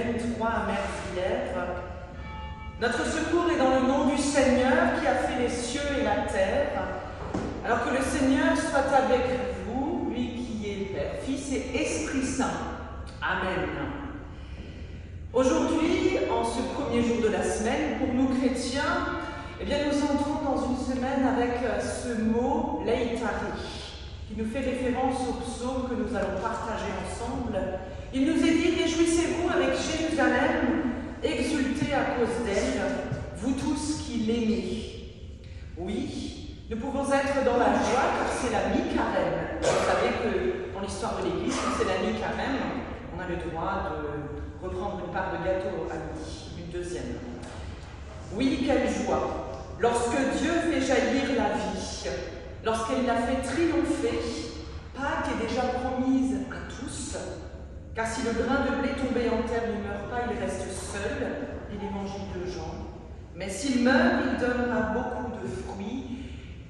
Hélène 3 à Merzières. Notre secours est dans le nom du Seigneur qui a fait les cieux et la terre. Alors que le Seigneur soit avec vous, lui qui est Père, Fils et Esprit Saint. Amen. Aujourd'hui, en ce premier jour de la semaine, pour nous chrétiens, nous entrons dans une semaine avec ce mot « laïtari » qui nous fait référence au psaume que nous allons partager ensemble. Il nous est dit « Réjouissez-vous avec Jérusalem, exultez à cause d'elle, vous tous qui l'aimez. » Oui, nous pouvons être dans la joie car c'est la mi-carême. Vous savez que dans l'histoire de l'Église, quand c'est la mi-carême, on a le droit de reprendre une part de gâteau à midi, une deuxième. Oui, quelle joie! Lorsque Dieu fait jaillir la vie, lorsqu'il l'a fait triompher, Pâques est déjà promise à tous, car si le grain de blé tombé en terre ne meurt pas, il reste seul, dit l'évangile de Jean. Mais s'il meurt, il donnera beaucoup de fruits,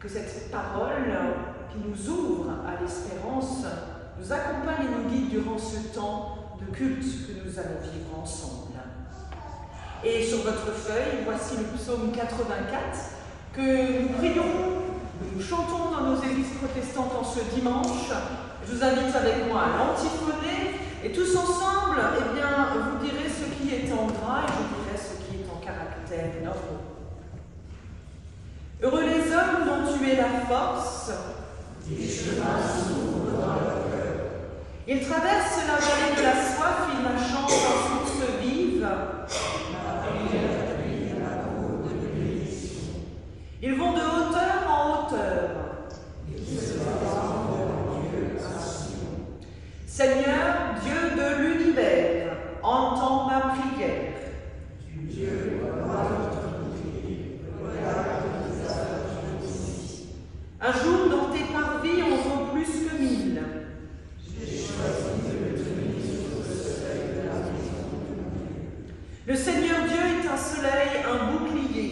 que cette parole qui nous ouvre à l'espérance nous accompagne et nous guide durant ce temps de culte que nous allons vivre ensemble. Et sur votre feuille, voici le psaume 84 que nous prions, nous chantons dans nos églises protestantes en ce dimanche. Je vous invite avec moi à l'antiphoner et tous ensemble, vous direz ce qui est en gras et je dirai ce qui est en caractère normaux. Heureux les hommes dont tu es la force. Ils traversent la vallée de la soif, ils la chantent en source vive. Ils vont de hauteur en hauteur. Seigneur, Dieu de l'univers, entends ma prière. Un jour dans tes parvis en vaut plus que 1000. Le Seigneur Dieu est un soleil, un bouclier.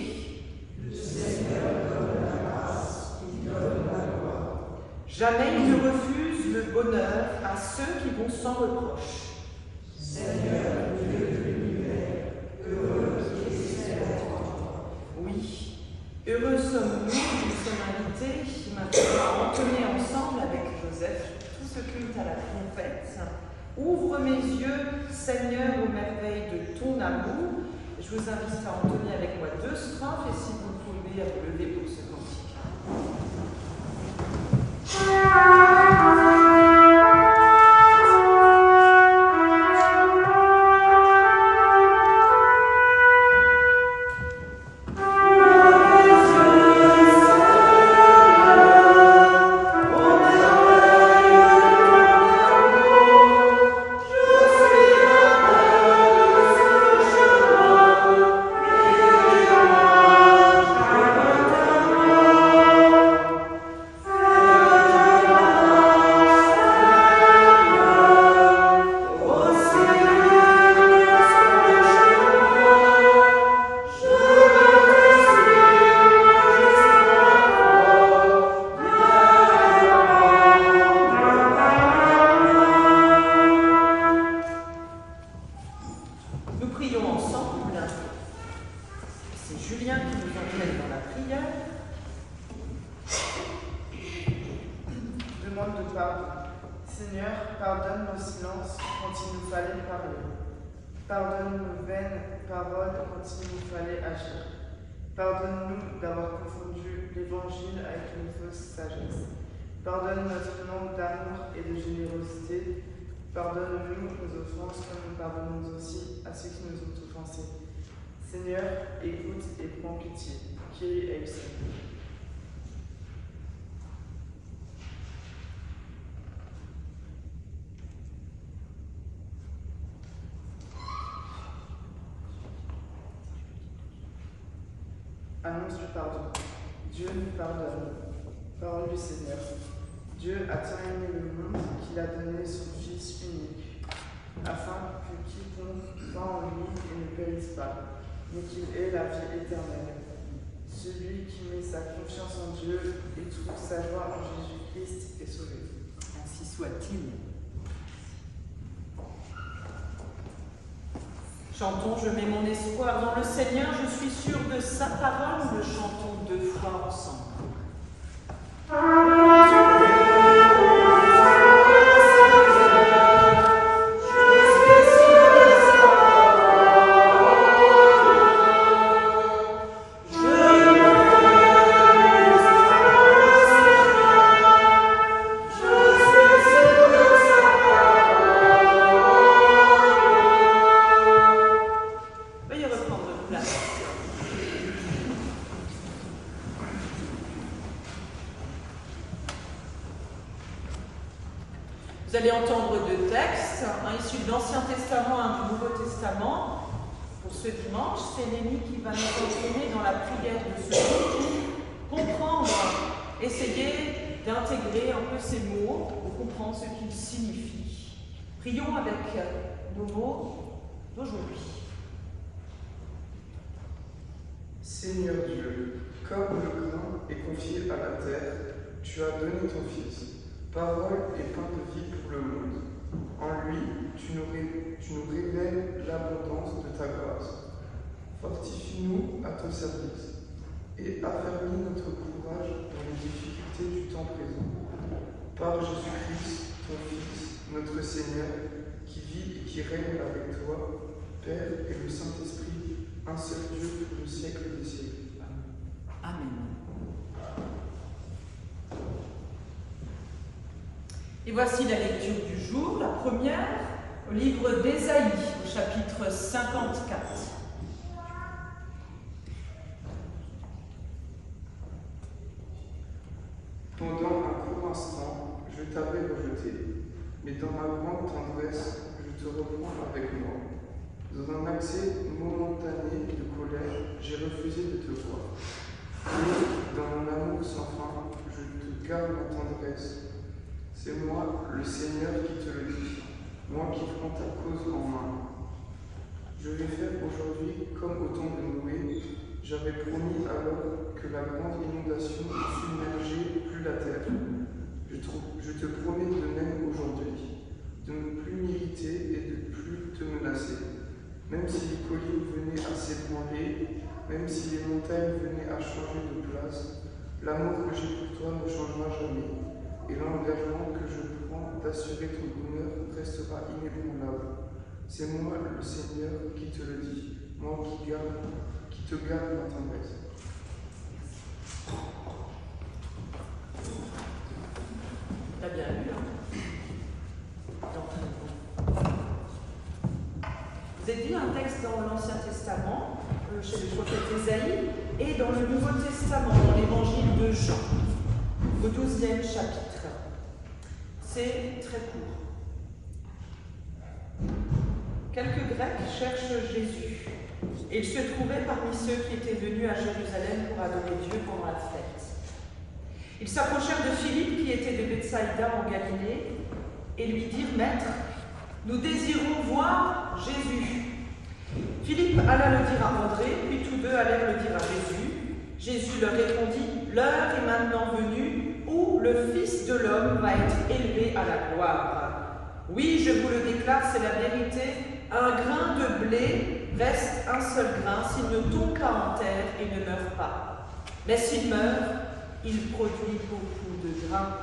Jamais il ne refuse le bonheur à ceux qui vont sans reproche. Seigneur Dieu de l'univers, heureux qui espère en toi. Oui, heureux sommes-nous, nous sommes invités maintenant à entonner ensemble avec Joseph tout ce culte à la trompette. Ouvre mes yeux, Seigneur, aux merveilles de ton amour. Je vous invite à entonner avec moi 2 strophes et si vous pouvez, à vous lever pour ce cantique. Pardonne-nous d'avoir confondu l'Évangile avec une fausse sagesse. Pardonne notre manque d'amour et de générosité. Pardonne-nous nos offenses comme nous pardonnons aussi à ceux qui nous ont offensés. Seigneur, écoute et prends pitié. Kyrie eleison. Annonce du pardon. Dieu nous pardonne. Parole du Seigneur. Dieu a tant aimé le monde qu'il a donné son Fils unique, afin que quiconque croit en lui et ne périsse pas, mais qu'il ait la vie éternelle. Celui qui met sa confiance en Dieu et trouve sa joie en Jésus-Christ est sauvé. Ainsi soit-il. Chantons, je mets mon espoir dans le Seigneur, je suis sûr de sa parole, nous le chantons 2 fois ensemble. Vous allez entendre 2 textes, un issu de l'Ancien Testament, un du Nouveau Testament. Pour ce dimanche, c'est Lénie qui va nous entraîner dans la prière de ce jour, comprendre, essayer d'intégrer un peu ces mots pour comprendre ce qu'ils signifient. Prions avec nos mots d'aujourd'hui. Seigneur Dieu, comme le grain est confié à la terre, tu as donné ton Fils. Parole et pain de vie pour le monde. En lui, tu nous révèles l'abondance de ta grâce. Fortifie-nous à ton service et affermis notre courage dans les difficultés du temps présent. Par Jésus-Christ, ton Fils, notre Seigneur, qui vit et qui règne avec toi, Père et le Saint-Esprit, un seul Dieu pour le siècle des siècles. Amen. Et voici la lecture du jour, la première, au livre d'Ésaïe, au chapitre 54. Pendant un court instant, je t'avais rejeté, mais dans ma grande tendresse, je te reprends avec moi. Dans un accès momentané de colère, j'ai refusé de te voir. Mais dans mon amour sans fin, je te garde ma tendresse. C'est moi, le Seigneur, qui te le dit, moi qui prends ta cause en main. Je vais faire aujourd'hui comme au temps de Noé. J'avais promis alors que la grande inondation ne submergeait plus la terre. Je te promets de même aujourd'hui, de ne plus m'irriter et de ne plus te menacer. Même si les collines venaient à s'ébranler, même si les montagnes venaient à changer de place, l'amour que j'ai pour toi ne changera jamais. Et l'engagement que je prends d'assurer ton bonheur restera inébranlable. C'est moi, le Seigneur, qui te le dis, moi qui te garde ma tendresse. T'as bien lu, hein? Vous avez dit un texte dans l'Ancien Testament, chez le prophète Ésaïe, et dans le Nouveau Testament, dans l'Évangile de Jean, au 12e chapitre. C'est très court. Quelques Grecs cherchent Jésus, et il se trouvait parmi ceux qui étaient venus à Jérusalem pour adorer Dieu pendant la fête. Ils s'approchèrent de Philippe, qui était de Bethsaïda en Galilée, et lui dirent « Maître, nous désirons voir Jésus. » Philippe alla le dire à André, puis tous deux allèrent le dire à Jésus. Jésus leur répondit « L'heure est maintenant venue où le Fils de l'homme va être élevé à la gloire. Oui, je vous le déclare, c'est la vérité, un grain de blé reste un seul grain s'il ne tombe pas en terre et ne meurt pas. Mais s'il meurt, il produit beaucoup de grains.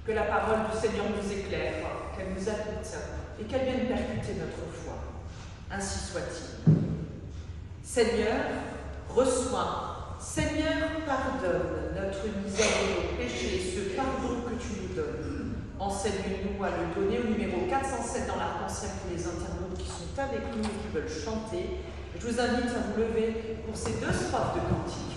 Que la parole du Seigneur nous éclaire, qu'elle nous habite et qu'elle vienne percuter notre foi. Ainsi soit-il. Seigneur, reçois. Seigneur, pardonne notre misère et nos péchés, ce pardon que tu nous donnes. Enseigne-nous à le donner au numéro 407 dans l'arc-en-ciel pour les internautes qui sont avec nous et qui veulent chanter. Je vous invite à vous lever pour ces 2 strophes de cantique.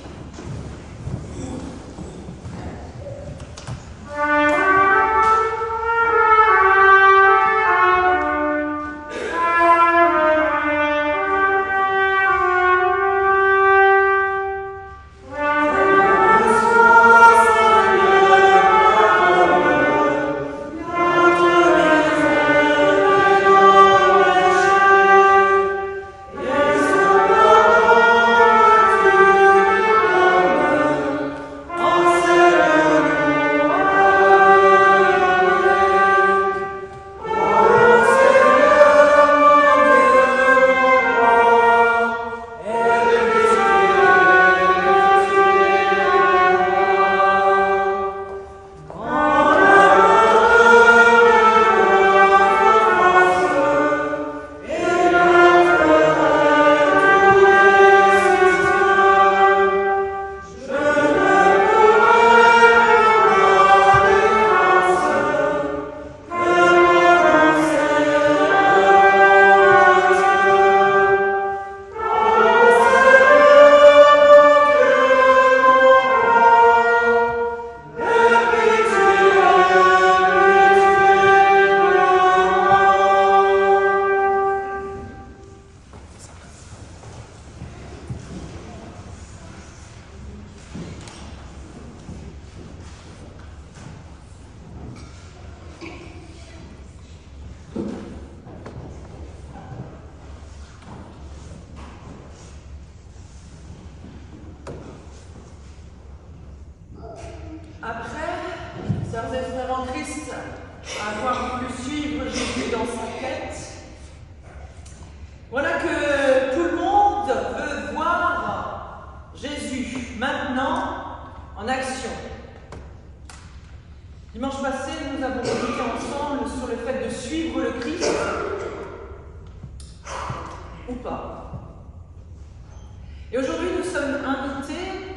Et aujourd'hui, nous sommes invités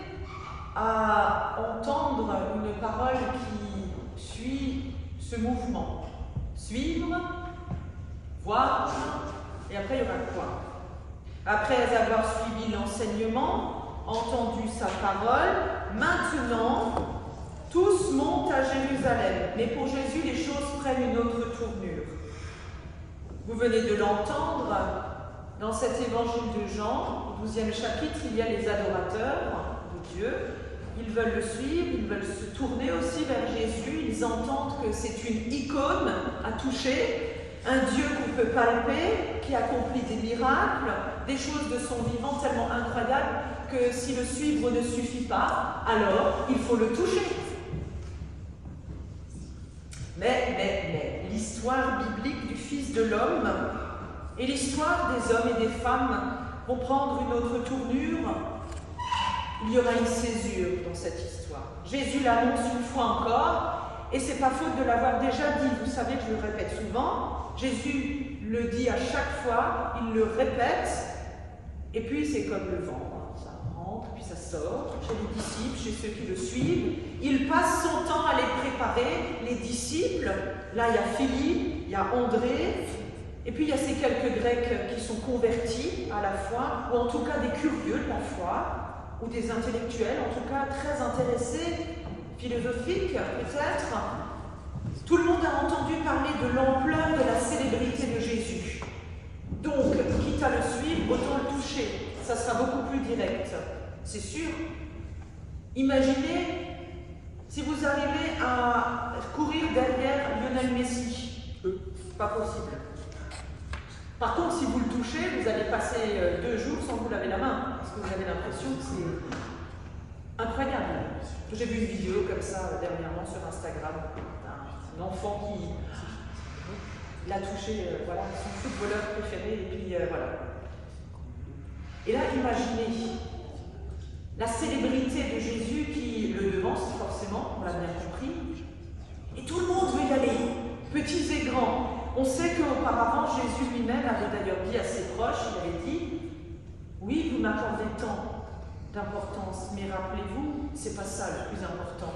à entendre une parole qui suit ce mouvement. Suivre, voir, et après il y aura quoi? Après avoir suivi l'enseignement, entendu sa parole, maintenant, tous montent à Jérusalem. Mais pour Jésus, les choses prennent une autre tournure. Vous venez de l'entendre, dans cet évangile de Jean, au 12e chapitre, il y a les adorateurs de Dieu. Ils veulent le suivre, ils veulent se tourner aussi vers Jésus. Ils entendent que c'est une icône à toucher, un Dieu qu'on peut palper, qui accomplit des miracles, des choses de son vivant tellement incroyables que si le suivre ne suffit pas, alors il faut le toucher. Mais, l'histoire biblique du Fils de l'homme et l'histoire des hommes et des femmes vont prendre une autre tournure. Il y aura une césure dans cette histoire. Jésus l'annonce une fois encore, et c'est pas faute de l'avoir déjà dit. Vous savez que je le répète souvent. Jésus le dit à chaque fois, il le répète, et puis c'est comme le vent. Ça rentre, puis ça sort, chez les disciples, chez ceux qui le suivent. Il passe son temps à les préparer, les disciples. Là, il y a Philippe, il y a André, et puis il y a ces quelques Grecs qui sont convertis à la foi, ou en tout cas des curieux de la foi, ou des intellectuels, en tout cas très intéressés, philosophiques peut-être. Tout le monde a entendu parler de l'ampleur de la célébrité de Jésus. Donc, quitte à le suivre, autant le toucher. Ça sera beaucoup plus direct, c'est sûr. Imaginez si vous arrivez à courir derrière Lionel Messi. Pas possible. Par contre, si vous le touchez, vous allez passer 2 jours sans vous laver la main, parce que vous avez l'impression que c'est incroyable. J'ai vu une vidéo comme ça dernièrement sur Instagram, un enfant qui l'a touché, voilà, son footballeur préféré, et puis voilà. Et là, imaginez la célébrité de Jésus qui le devance forcément, on l'a bien compris, et tout le monde veut y aller, petits et grands. On sait qu'auparavant, Jésus lui-même avait d'ailleurs dit à ses proches, il avait dit « Oui, vous m'accordez tant d'importance, mais rappelez-vous, c'est pas ça le plus important.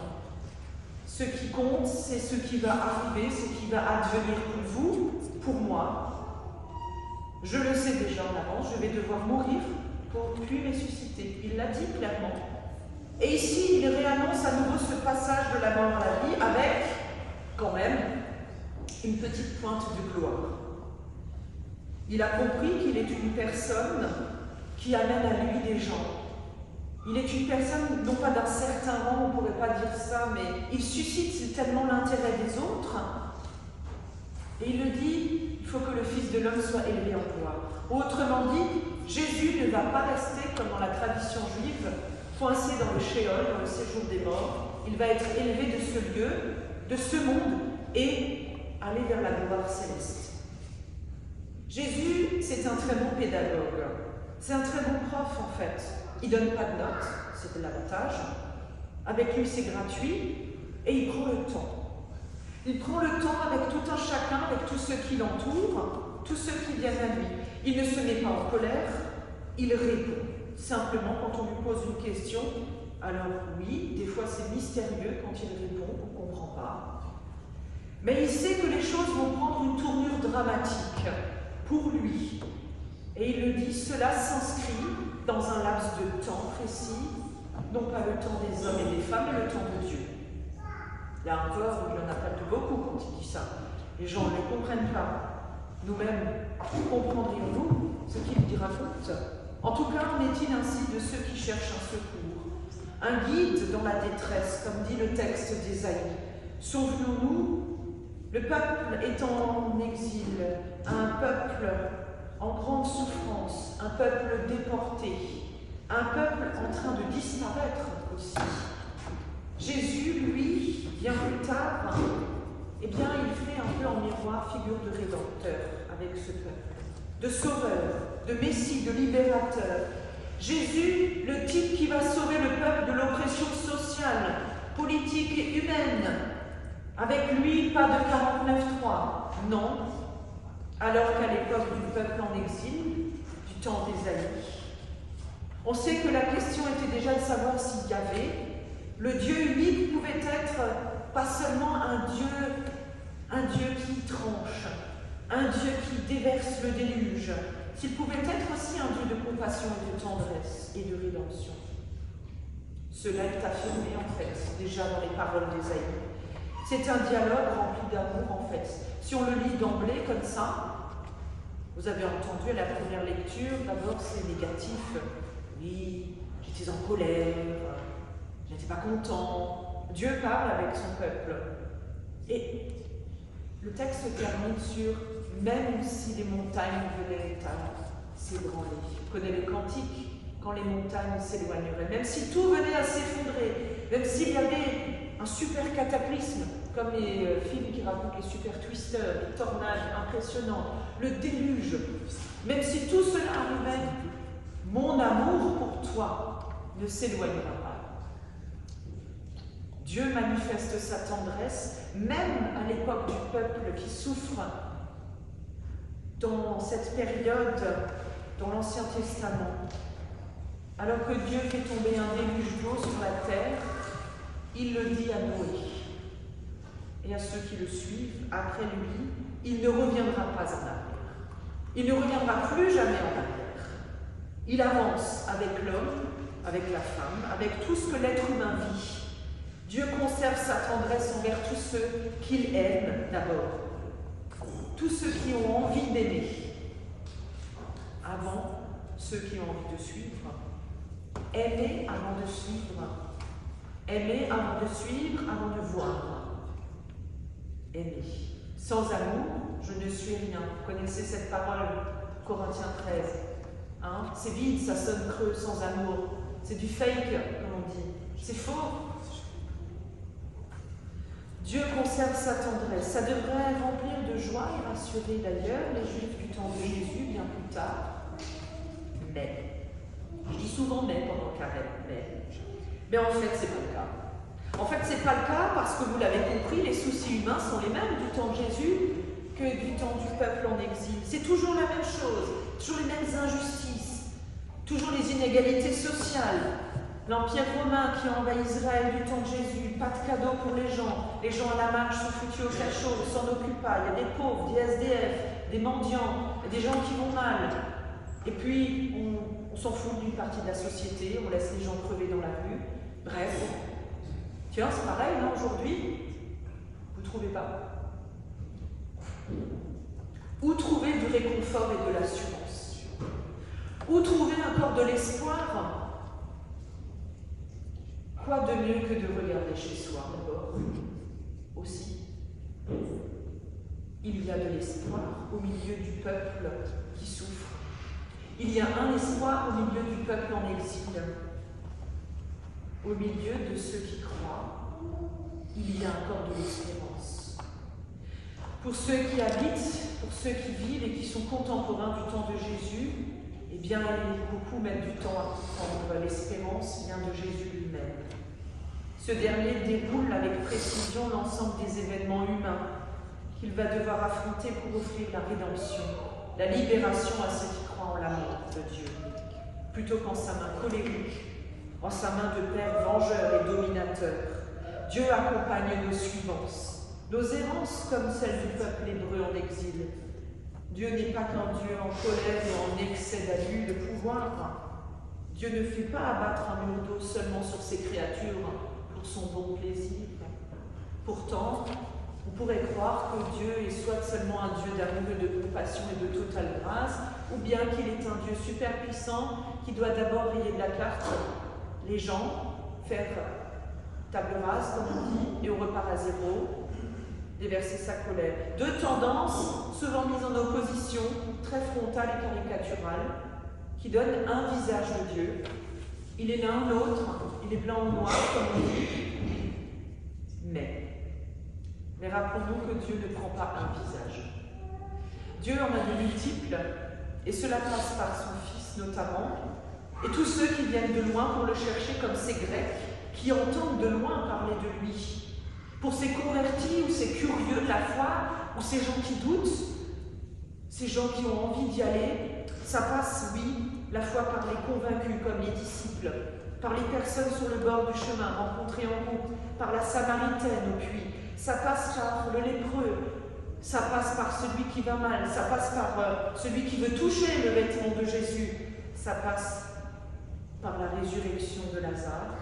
Ce qui compte, c'est ce qui va arriver, ce qui va advenir pour vous, pour moi. Je le sais déjà en avance, je vais devoir mourir pour puis ressusciter. » Il l'a dit clairement. Et ici, il réannonce à nouveau ce passage de la mort à la vie avec, quand même, une petite pointe de gloire. Il a compris qu'il est une personne qui amène à lui des gens. Il est une personne, non pas d'un certain rang, on ne pourrait pas dire ça, mais il suscite tellement l'intérêt des autres. Et il le dit, il faut que le Fils de l'homme soit élevé en gloire. Autrement dit, Jésus ne va pas rester, comme dans la tradition juive, coincé dans le shéol, dans le séjour des morts. Il va être élevé de ce lieu, de ce monde, et aller vers la gloire céleste. Jésus, c'est un très bon pédagogue. C'est un très bon prof, en fait. Il ne donne pas de notes, c'est de l'avantage. Avec lui, c'est gratuit, et il prend le temps. Il prend le temps avec tout un chacun, avec tous ceux qui l'entourent, tous ceux qui viennent à lui. Il ne se met pas en colère, il répond. Simplement, quand on lui pose une question, alors oui, des fois c'est mystérieux quand il répond, on ne comprend pas. Mais il sait que les choses vont prendre une tournure dramatique pour lui. Et il le dit, cela s'inscrit dans un laps de temps précis, non pas le temps des hommes et des femmes, mais le temps de Dieu. Là encore, il y en a pas de beaucoup quand il dit ça. Les gens ne le comprennent pas. Nous-mêmes, comprendrions-nous ce qu'il raconte? En tout cas, en est-il ainsi de ceux qui cherchent un secours, un guide dans la détresse, comme dit le texte d'Ésaïe. Souvenons-nous, le peuple est en exil, un peuple en grande souffrance, un peuple déporté, un peuple en train de disparaître aussi. Jésus, lui, bien plus tard, eh bien, il fait un peu en miroir figure de rédempteur avec ce peuple, de sauveur, de messie, de libérateur. Jésus, le type qui va sauver le peuple de l'oppression sociale, politique et humaine. Avec lui, pas de 49.3, non. Alors qu'à l'époque du peuple en exil, du temps d'Ésaïe. On sait que la question était déjà de savoir si Yahvé, le Dieu unique, pouvait être pas seulement un Dieu qui tranche, un Dieu qui déverse le déluge, s'il pouvait être aussi un Dieu de compassion et de tendresse et de rédemption. Cela est affirmé en fait déjà dans les paroles d'Ésaïe. C'est un dialogue rempli d'amour en fait. Si on le lit d'emblée comme ça, vous avez entendu à la première lecture, d'abord c'est négatif. Oui, j'étais en colère, j'étais pas content. Dieu parle avec son peuple. Et le texte termine sur « Même si les montagnes venaient à s'ébranler ». Vous connaissez les cantiques, quand les montagnes s'éloigneraient. Même si tout venait à s'effondrer, même s'il y avait un super cataclysme, comme les films qui racontent les super twisters, les tornades impressionnantes, le déluge, même si tout cela arrivait, mon amour pour toi ne s'éloignera pas. Dieu manifeste sa tendresse, même à l'époque du peuple qui souffre dans cette période, dans l'Ancien Testament. Alors que Dieu fait tomber un déluge d'eau sur la terre, il le dit à Noé et à ceux qui le suivent. Après lui, il ne reviendra pas en arrière. Il ne reviendra plus jamais en arrière. Il avance avec l'homme, avec la femme, avec tout ce que l'être humain vit. Dieu conserve sa tendresse envers tous ceux qu'il aime d'abord, tous ceux qui ont envie d'aimer, avant ceux qui ont envie de suivre. Aimer avant de suivre. Aimer avant de suivre, avant de voir. Aimer. Sans amour, je ne suis rien. Vous connaissez cette parole, Corinthiens 13. Hein? C'est vide, ça sonne creux, sans amour. C'est du fake, comme on dit. C'est faux. Dieu conserve sa tendresse. Ça devrait remplir de joie et rassurer d'ailleurs les Juifs du temps de Jésus, bien plus tard. Mais, je dis souvent mais pendant le carême, mais en fait, c'est pas le cas. En fait, c'est pas le cas parce que vous l'avez compris, les soucis humains sont les mêmes du temps de Jésus que du temps du peuple en exil. C'est toujours la même chose, toujours les mêmes injustices, toujours les inégalités sociales. L'Empire romain qui envahit Israël du temps de Jésus, pas de cadeaux pour les gens à la marche sont foutus au cachot, ne s'en occupent pas, il y a des pauvres, des SDF, des mendiants, des gens qui vont mal. Et puis, on s'en fout d'une partie de la société, on laisse les gens crever dans la rue. Bref, tiens, c'est pareil, là, aujourd'hui, vous ne trouvez pas? Où trouver du réconfort et de l'assurance? Où trouver encore de l'espoir? Quoi de mieux que de regarder chez soi d'abord? Aussi, il y a de l'espoir au milieu du peuple qui souffre. Il y a un espoir au milieu du peuple en exil. Au milieu de ceux qui croient, il y a encore de l'espérance. Pour ceux qui habitent, pour ceux qui vivent et qui sont contemporains du temps de Jésus, eh bien, beaucoup mettent du temps à comprendre. L'espérance vient de Jésus lui-même. Ce dernier déroule avec précision l'ensemble des événements humains qu'il va devoir affronter pour offrir la rédemption, la libération à ceux qui croient en l'amour de Dieu, plutôt qu'en sa main colérique, en sa main de père vengeur et dominateur. Dieu accompagne nos suivances, nos errances comme celles du peuple hébreu en exil. Dieu n'est pas qu'un Dieu en colère ou en excès d'abus de pouvoir. Dieu ne fait pas abattre un mur d'eau seulement sur ses créatures pour son bon plaisir. Pourtant, on pourrait croire que Dieu est soit seulement un Dieu d'amour et de compassion et de totale grâce, ou bien qu'il est un Dieu super puissant qui doit d'abord rayer de la carte les gens, faire table rase, comme on dit, et on repart à zéro, déverser sa colère. Deux tendances souvent mises en opposition, très frontales et caricaturales, qui donnent un visage de Dieu. Il est l'un, l'autre, il est blanc ou noir, comme on dit. Mais rappelons-nous que Dieu ne prend pas un visage. Dieu en a de multiples, et cela passe par son Fils notamment, et tous ceux qui viennent de loin pour le chercher, comme ces Grecs, qui entendent de loin parler de lui. Pour ces convertis ou ces curieux de la foi, ou ces gens qui doutent, ces gens qui ont envie d'y aller, Ça passe, oui, la foi par les convaincus comme les disciples, par les personnes sur le bord du chemin rencontrées en route, par la Samaritaine au puits. Ça passe par le lépreux, ça passe par celui qui va mal, ça passe par celui qui veut toucher le vêtement de Jésus, ça passe par la résurrection de Lazare,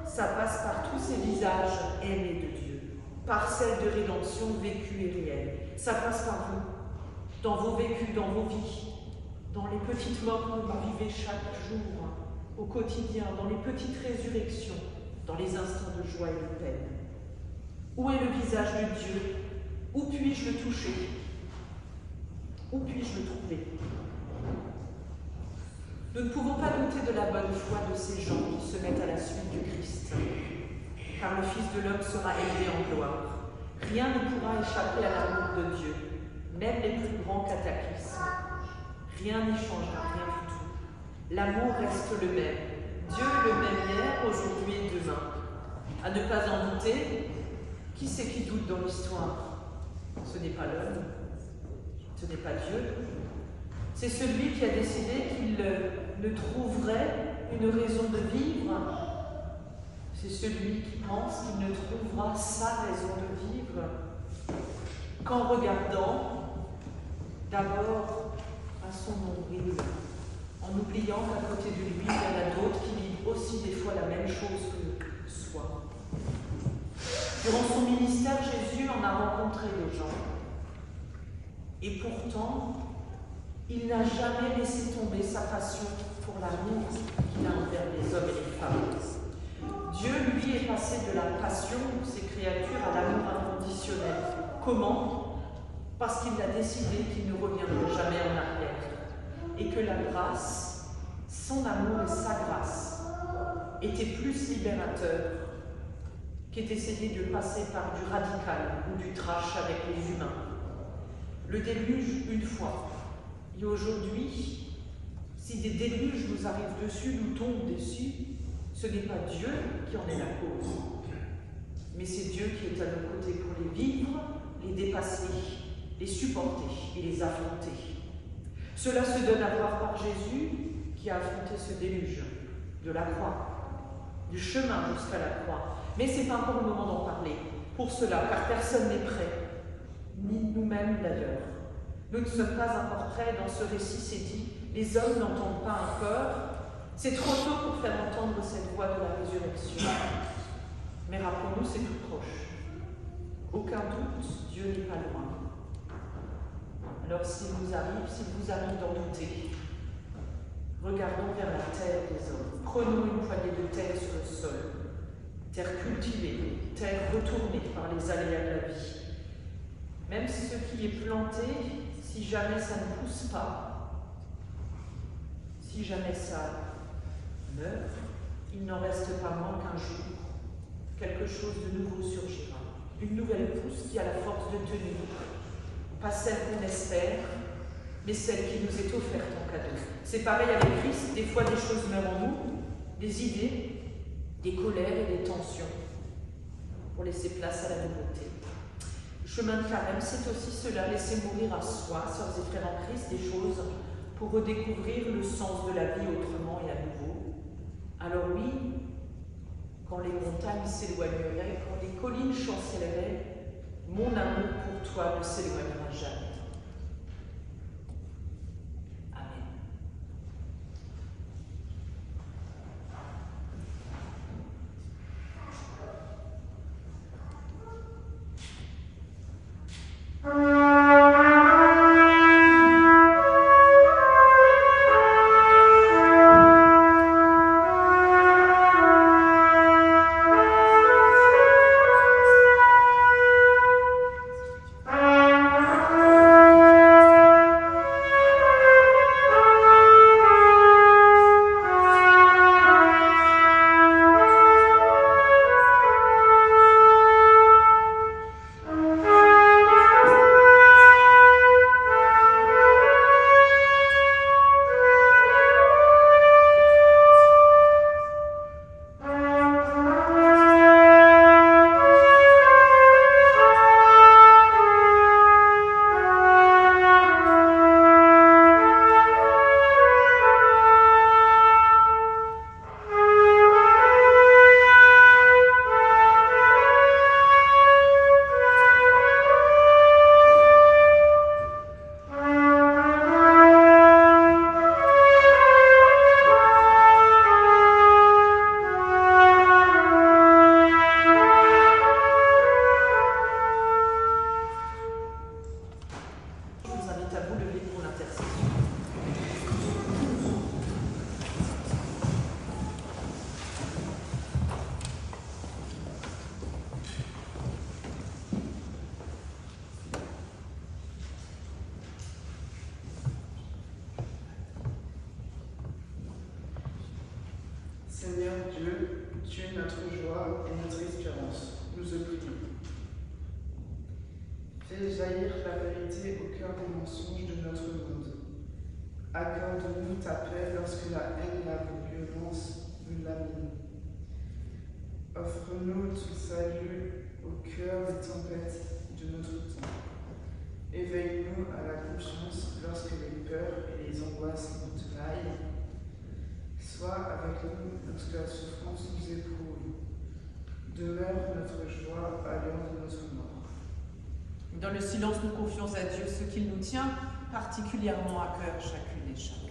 ça passe par tous ces visages aimés de Dieu, par celle de rédemption vécue et réelle. Ça passe par vous, dans vos vécus, dans vos vies, dans les petites morts que vous vivez chaque jour, au quotidien, dans les petites résurrections, dans les instants de joie et de peine. Où est le visage de Dieu? Où puis-je le toucher? Où puis-je le trouver? Nous ne pouvons pas douter de la bonne foi de ces gens qui se mettent à la suite du Christ, car le Fils de l'homme sera élevé en gloire. Rien ne pourra échapper à l'amour de Dieu, même les plus grands cataclysmes. Rien n'y changera, rien du tout. L'amour reste le même. Dieu est le même hier, aujourd'hui et demain. À ne pas en douter, qui c'est qui doute dans l'histoire? Ce n'est pas l'homme, ce n'est pas Dieu. C'est celui qui a décidé qu'il ne trouverait une raison de vivre. C'est celui qui pense qu'il ne trouvera sa raison de vivre qu'en regardant d'abord à son nombril, en oubliant qu'à côté de lui, il y en a d'autres qui vivent aussi des fois la même chose que soi. Durant son ministère, Jésus en a rencontré des gens. Et pourtant, il n'a jamais laissé tomber sa passion pour l'amour qu'il a envers les hommes et les femmes. Dieu, lui, est passé de la passion pour ses créatures à l'amour inconditionnel. Comment? Parce qu'il a décidé qu'il ne reviendrait jamais en arrière. Et que la grâce, son amour et sa grâce étaient plus libérateurs qu'est d'essayer de passer par du radical ou du trash avec les humains. Le déluge, une fois. Et aujourd'hui, si des déluges nous arrivent dessus, nous tombent dessus, ce n'est pas Dieu qui en est la cause, mais c'est Dieu qui est à nos côtés pour les vivre, les dépasser, les supporter et les affronter. Cela se donne à voir par Jésus qui a affronté ce déluge, de la croix, du chemin jusqu'à la croix. Mais ce n'est pas encore le moment d'en parler pour cela, car personne n'est prêt, ni nous-mêmes d'ailleurs. Nous ne sommes pas encore prêts. Dans ce récit, c'est dit, les hommes n'entendent pas encore. C'est trop tôt pour faire entendre cette voix de la résurrection. Mais rappelons-nous, c'est tout proche. Aucun doute, Dieu n'est pas loin. Alors s'il vous arrive d'en douter, regardons vers la terre des hommes. Prenons une poignée de terre sur le sol. Terre cultivée, terre retournée par les aléas de la vie. Même si ce qui est planté, si jamais ça ne pousse pas, si jamais ça meurt, il n'en reste pas moins qu'un jour, quelque chose de nouveau surgira. Une nouvelle pousse qui a la force de tenir, pas celle qu'on espère, mais celle qui nous est offerte en cadeau. C'est pareil avec Christ, des fois des choses meurent en nous, des idées, des colères et des tensions, pour laisser place à la nouveauté. Le chemin de carême, c'est aussi cela, laisser mourir à soi, sœurs et frères en Christ, des choses pour redécouvrir le sens de la vie autrement et à nouveau. Alors oui, quand les montagnes s'éloigneraient, quand les collines chancelleraient, mon amour pour toi ne s'éloignera jamais. Seigneur Dieu, tu es notre joie et notre espérance. Nous te prions. Fais jaillir la vérité au cœur des mensonges de notre monde. Accorde-nous ta paix lorsque la haine et la violence nous laminent. Offre-nous tout salut au cœur des tempêtes de notre temps. Éveille-nous à la confiance lorsque les peurs et les angoisses nous trahissent. Sois avec nous lorsque la souffrance nous éprouve. Demeure notre joie à l'heure de notre mort. Dans le silence, nous confions à Dieu ce qu'il nous tient particulièrement à cœur, chacune et chacun.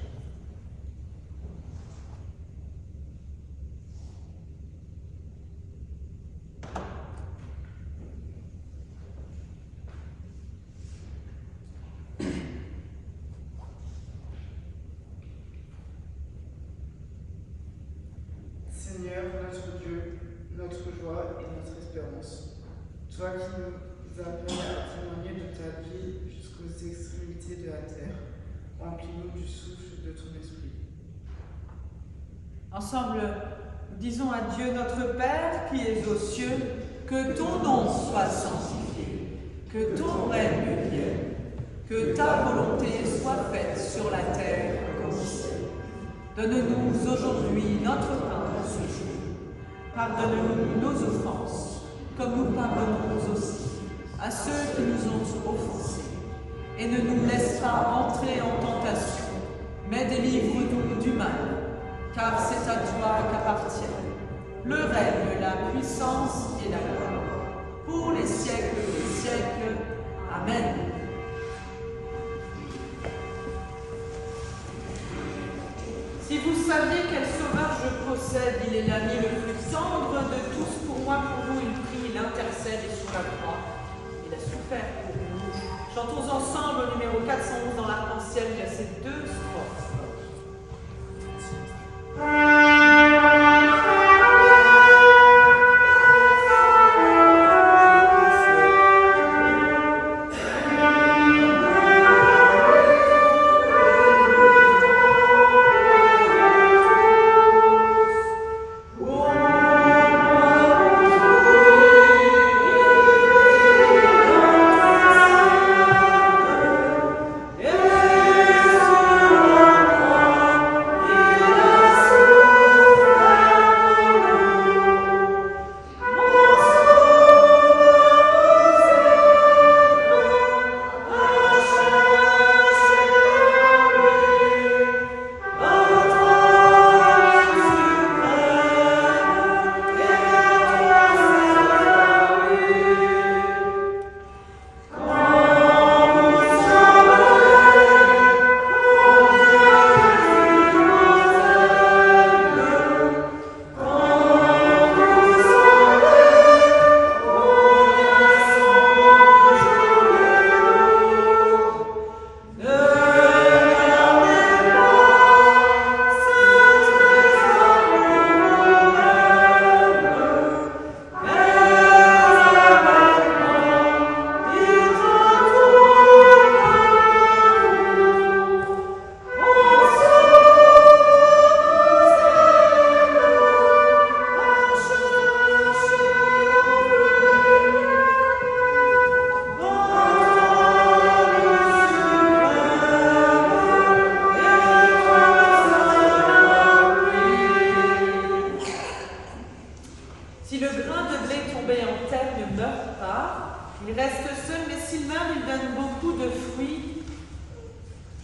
Seigneur, notre Dieu, notre joie et notre espérance, toi qui nous appelles à témoigner de ta vie jusqu'aux extrémités de la terre, remplis-nous du souffle de ton esprit. Ensemble, nous disons à Dieu notre Père qui es aux cieux, que ton nom soit sanctifié, que ton règne vienne, que ta volonté soit faite sur la terre comme au ciel. Donne-nous aujourd'hui notre pain de ce jour. Pardonne-nous nos offenses, comme nous pardonnons aussi à ceux qui nous ont offensés. Et ne nous laisse pas entrer en tentation, mais délivre-nous du mal, car c'est à toi qu'appartiennent le règne, la puissance et la gloire, pour les siècles des siècles. Amen. Si vous saviez quel sauveur je possède, il est l'ami le plus tendre de tous. Pour moi, pour vous, il prie, il intercède et sur la croix, il a souffert pour nous. Chantons ensemble au numéro 411 dans l'arc-en-ciel, il y a ces deux strophes.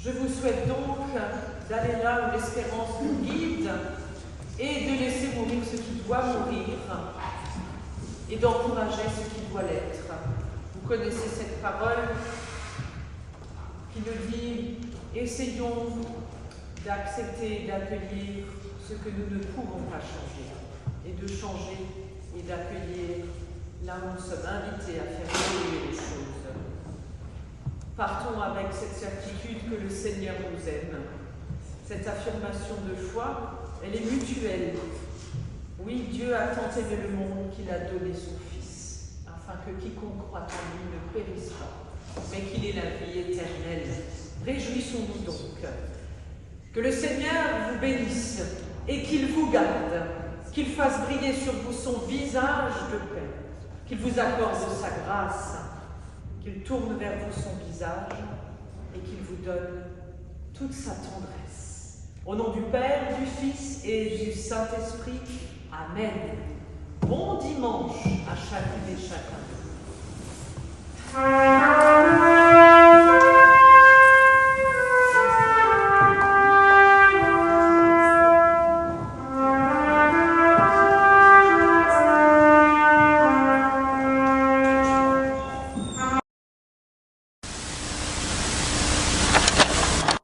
Je vous souhaite donc d'aller là où l'espérance nous guide et de laisser mourir ce qui doit mourir et d'encourager ce qui doit l'être. Vous connaissez cette parole qui nous dit « Essayons d'accepter et d'accueillir ce que nous ne pouvons pas changer et de changer et d'accueillir là où nous sommes invités à faire évoluer les choses. » Partons avec cette certitude que le Seigneur nous aime. Cette affirmation de foi, elle est mutuelle. Oui, Dieu a tant aimé le monde qu'il a donné son Fils, afin que quiconque croit en lui ne périsse pas, mais qu'il ait la vie éternelle. Réjouissons-nous donc. Que le Seigneur vous bénisse, et qu'il vous garde, qu'il fasse briller sur vous son visage de paix, qu'il vous accorde sa grâce, qu'il tourne vers vous son visage et qu'il vous donne toute sa tendresse. Au nom du Père, du Fils et du Saint-Esprit, Amen. Bon dimanche à chacune et chacun.